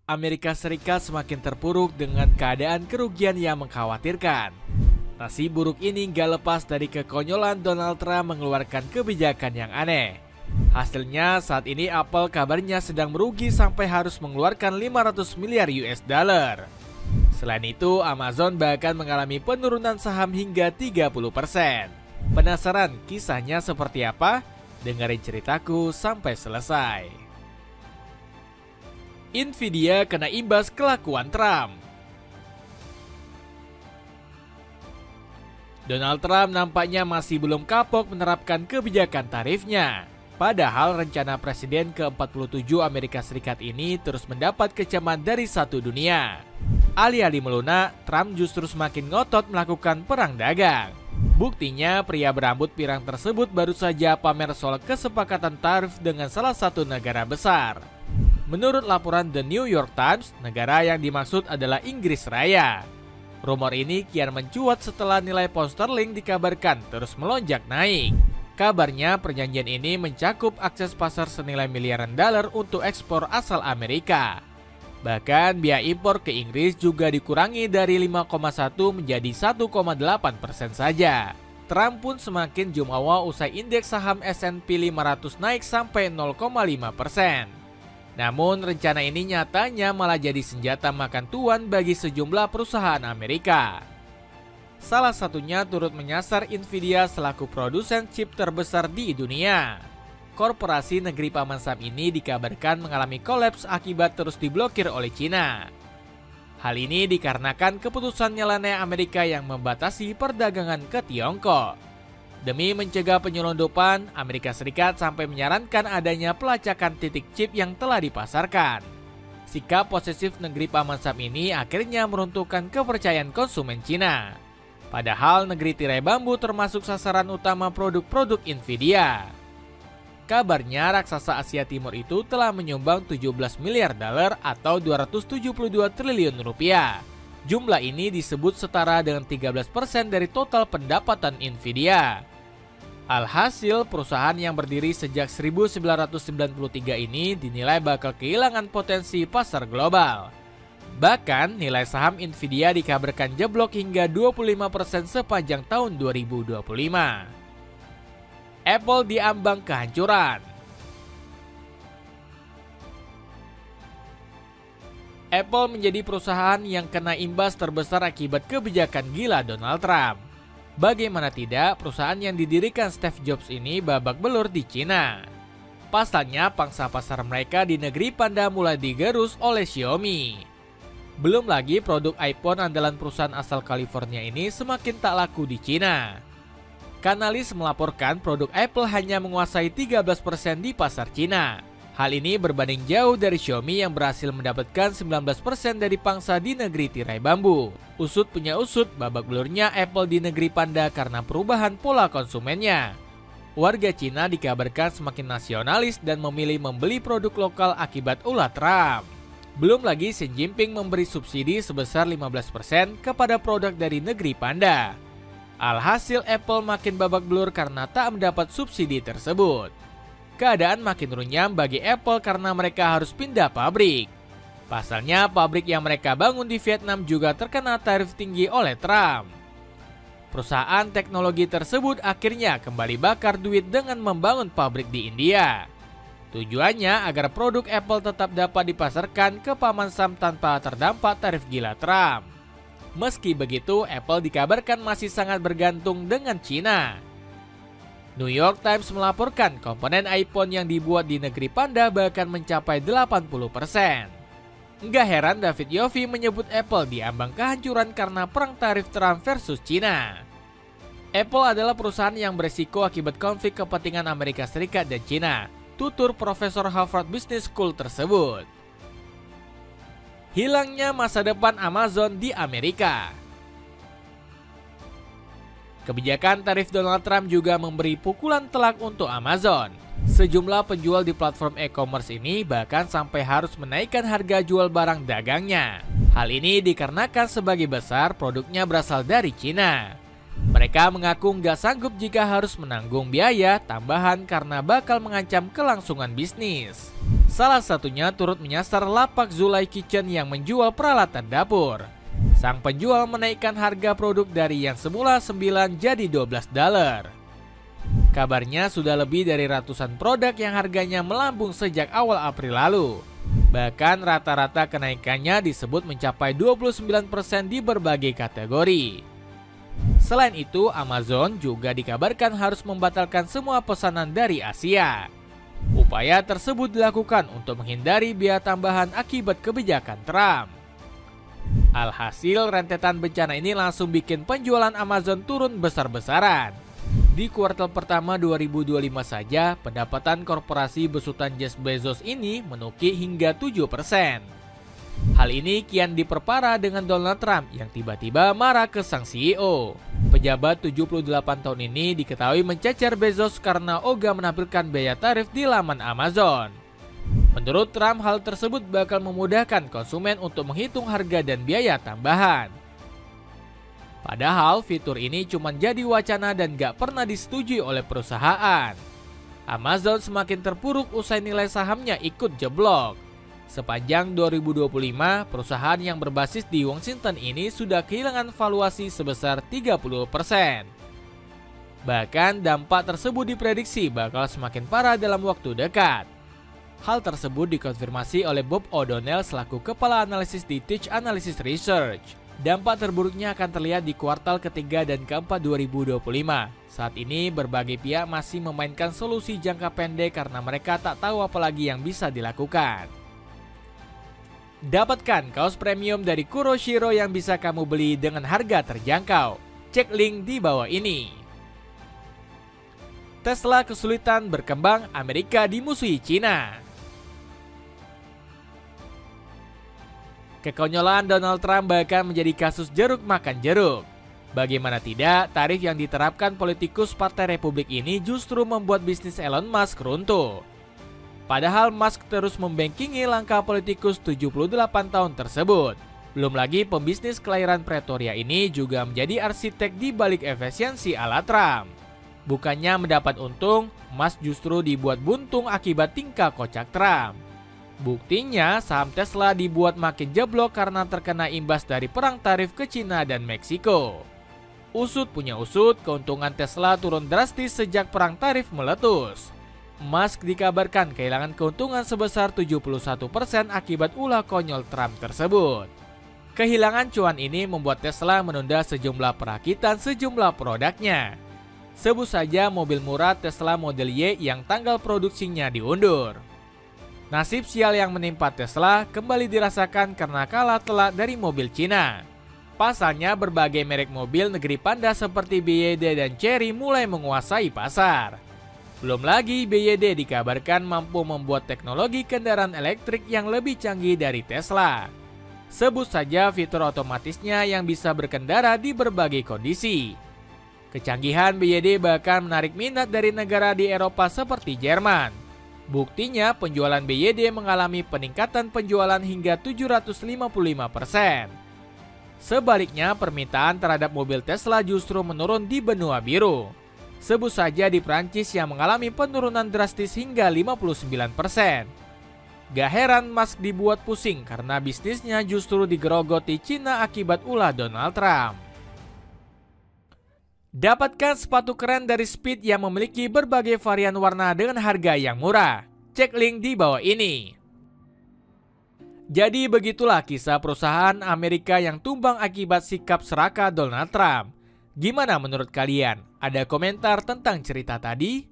Amerika Serikat semakin terpuruk dengan keadaan kerugian yang mengkhawatirkan. Nasib buruk ini gak lepas dari kekonyolan Donald Trump mengeluarkan kebijakan yang aneh. Hasilnya saat ini Apple kabarnya sedang merugi sampai harus mengeluarkan 500 miliar US dollar. Selain itu, Amazon bahkan mengalami penurunan saham hingga 30%. Penasaran kisahnya seperti apa? Dengerin ceritaku sampai selesai. Nvidia kena imbas kelakuan Trump. Donald Trump nampaknya masih belum kapok menerapkan kebijakan tarifnya. Padahal rencana Presiden ke-47 Amerika Serikat ini terus mendapat kecaman dari satu dunia. Alih-alih melunak, Trump justru semakin ngotot melakukan perang dagang. Buktinya, pria berambut pirang tersebut baru saja pamer soal kesepakatan tarif dengan salah satu negara besar. Menurut laporan The New York Times, negara yang dimaksud adalah Inggris Raya. Rumor ini kian mencuat setelah nilai pound sterling dikabarkan terus melonjak naik. Kabarnya perjanjian ini mencakup akses pasar senilai miliaran dolar untuk ekspor asal Amerika. Bahkan biaya impor ke Inggris juga dikurangi dari 5,1 menjadi 1,8% saja. Trump pun semakin jumawa usai indeks saham S&P 500 naik sampai 0,5%. Namun rencana ini nyatanya malah jadi senjata makan tuan bagi sejumlah perusahaan Amerika. Salah satunya turut menyasar Nvidia selaku produsen chip terbesar di dunia. Korporasi negeri Paman Sam ini dikabarkan mengalami kolaps akibat terus diblokir oleh Cina. Hal ini dikarenakan keputusan nyeleneh Amerika yang membatasi perdagangan ke Tiongkok. Demi mencegah penyelundupan, Amerika Serikat sampai menyarankan adanya pelacakan titik chip yang telah dipasarkan. Sikap posesif negeri Paman Sam ini akhirnya meruntuhkan kepercayaan konsumen Cina. Padahal negeri tirai bambu termasuk sasaran utama produk-produk Nvidia. Kabarnya raksasa Asia Timur itu telah menyumbang 17 miliar dolar atau 272 triliun rupiah. Jumlah ini disebut setara dengan 13% dari total pendapatan Nvidia. Alhasil, perusahaan yang berdiri sejak 1993 ini dinilai bakal kehilangan potensi pasar global. Bahkan, nilai saham Nvidia dikabarkan jeblok hingga 25% sepanjang tahun 2025. Apple diambang kehancuran. Apple menjadi perusahaan yang kena imbas terbesar akibat kebijakan gila Donald Trump. Bagaimana tidak, perusahaan yang didirikan Steve Jobs ini babak belur di Cina. Pasalnya, pangsa pasar mereka di negeri Panda mulai digerus oleh Xiaomi. Belum lagi produk iPhone andalan perusahaan asal California ini semakin tak laku di Cina. Kanalis melaporkan produk Apple hanya menguasai 13% di pasar Cina. Hal ini berbanding jauh dari Xiaomi yang berhasil mendapatkan 19% dari pangsa di negeri tirai bambu. Usut punya usut, babak belurnya Apple di negeri Panda karena perubahan pola konsumennya. Warga Cina dikabarkan semakin nasionalis dan memilih membeli produk lokal akibat ulah Trump. Belum lagi Xi Jinping memberi subsidi sebesar 15% kepada produk dari negeri Panda. Alhasil Apple makin babak belur karena tak mendapat subsidi tersebut. Keadaan makin runyam bagi Apple karena mereka harus pindah pabrik. Pasalnya pabrik yang mereka bangun di Vietnam juga terkena tarif tinggi oleh Trump. Perusahaan teknologi tersebut akhirnya kembali bakar duit dengan membangun pabrik di India. Tujuannya agar produk Apple tetap dapat dipasarkan ke Paman Sam tanpa terdampak tarif gila Trump. Meski begitu, Apple dikabarkan masih sangat bergantung dengan Cina. New York Times melaporkan komponen iPhone yang dibuat di negeri Panda bahkan mencapai 80%. Nggak heran David Yofi menyebut Apple diambang kehancuran karena perang tarif Trump versus Cina. Apple adalah perusahaan yang beresiko akibat konflik kepentingan Amerika Serikat dan Cina, tutur Profesor Harvard Business School tersebut. Hilangnya masa depan Amazon di Amerika. Kebijakan tarif Donald Trump juga memberi pukulan telak untuk Amazon. Sejumlah penjual di platform e-commerce ini bahkan sampai harus menaikkan harga jual barang dagangnya. Hal ini dikarenakan sebagai besar produknya berasal dari Cina. Mereka mengaku nggak sanggup jika harus menanggung biaya tambahan karena bakal mengancam kelangsungan bisnis. Salah satunya turut menyasar lapak Zulay Kitchen yang menjual peralatan dapur. Sang penjual menaikkan harga produk dari yang semula 9 jadi $12. Kabarnya sudah lebih dari ratusan produk yang harganya melambung sejak awal April lalu. Bahkan rata-rata kenaikannya disebut mencapai 29% di berbagai kategori. Selain itu, Amazon juga dikabarkan harus membatalkan semua pesanan dari Asia. Upaya tersebut dilakukan untuk menghindari biaya tambahan akibat kebijakan Trump. Alhasil, rentetan bencana ini langsung bikin penjualan Amazon turun besar-besaran. Di kuartal pertama 2025 saja, pendapatan korporasi besutan Jeff Bezos ini menukik hingga 7%. Hal ini kian diperparah dengan Donald Trump yang tiba-tiba marah ke sang CEO. Pejabat 78 tahun ini diketahui mencecer Bezos karena ogah menampilkan biaya tarif di laman Amazon. Menurut Trump, hal tersebut bakal memudahkan konsumen untuk menghitung harga dan biaya tambahan. Padahal fitur ini cuma jadi wacana dan gak pernah disetujui oleh perusahaan. Amazon semakin terpuruk usai nilai sahamnya ikut jeblok. Sepanjang 2025, perusahaan yang berbasis di Washington ini sudah kehilangan valuasi sebesar 30%. Bahkan dampak tersebut diprediksi bakal semakin parah dalam waktu dekat. Hal tersebut dikonfirmasi oleh Bob O'Donnell selaku kepala analisis di Teach Analysis Research. Dampak terburuknya akan terlihat di kuartal ketiga dan keempat 2025. Saat ini berbagai pihak masih memainkan solusi jangka pendek karena mereka tak tahu apa lagi yang bisa dilakukan. Dapatkan kaos premium dari Kuroshiro yang bisa kamu beli dengan harga terjangkau. Cek link di bawah ini. Tesla kesulitan berkembang, Amerika dimusuhi Cina. Kekonyolan Donald Trump bahkan menjadi kasus jeruk makan jeruk. Bagaimana tidak, tarif yang diterapkan politikus Partai Republik ini justru membuat bisnis Elon Musk runtuh. Padahal Musk terus membengkingi langkah politikus 78 tahun tersebut. Belum lagi pembisnis kelahiran Pretoria ini juga menjadi arsitek di balik efisiensi ala Trump. Bukannya mendapat untung, Musk justru dibuat buntung akibat tingkah kocak Trump. Buktinya saham Tesla dibuat makin jeblok karena terkena imbas dari perang tarif ke Cina dan Meksiko. Usut punya usut, keuntungan Tesla turun drastis sejak perang tarif meletus. Musk dikabarkan kehilangan keuntungan sebesar 71% akibat ulah konyol Trump tersebut. Kehilangan cuan ini membuat Tesla menunda sejumlah perakitan sejumlah produknya. Sebut saja mobil murah Tesla Model Y yang tanggal produksinya diundur. Nasib sial yang menimpa Tesla kembali dirasakan karena kalah telak dari mobil Cina. Pasalnya berbagai merek mobil negeri panda seperti BYD dan Chery mulai menguasai pasar. Belum lagi BYD dikabarkan mampu membuat teknologi kendaraan elektrik yang lebih canggih dari Tesla. Sebut saja fitur otomatisnya yang bisa berkendara di berbagai kondisi. Kecanggihan BYD bahkan menarik minat dari negara di Eropa seperti Jerman. Buktinya penjualan BYD mengalami peningkatan penjualan hingga 755%. Sebaliknya permintaan terhadap mobil Tesla justru menurun di benua biru. Sebut saja di Prancis yang mengalami penurunan drastis hingga 59%. Gak heran Musk dibuat pusing karena bisnisnya justru digerogoti Cina akibat ulah Donald Trump. Dapatkan sepatu keren dari Speed yang memiliki berbagai varian warna dengan harga yang murah. Cek link di bawah ini. Jadi begitulah kisah perusahaan Amerika yang tumbang akibat sikap serakah Donald Trump. Gimana menurut kalian? Ada komentar tentang cerita tadi?